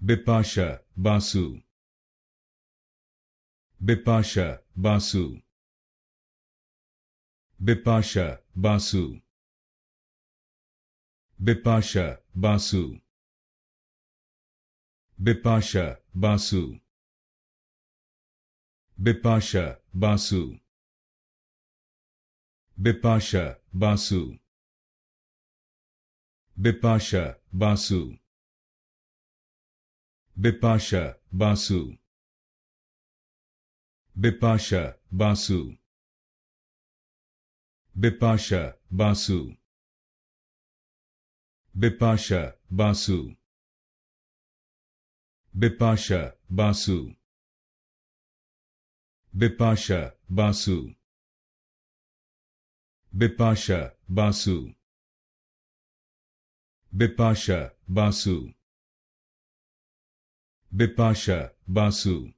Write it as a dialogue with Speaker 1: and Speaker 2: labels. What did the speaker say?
Speaker 1: Bipasha Basu. Bipasha Basu. Bipasha Basu. Bipasha Basu. Bipasha Basu. Bipasha Basu. Bipasha Basu. Bipasha Basu. Bipasha Basu. Bipasha Basu. Bipasha Basu. Bipasha Basu. Bipasha Basu. Bipasha Basu. Bipasha Basu. Bipasha Basu. Bipasha Basu.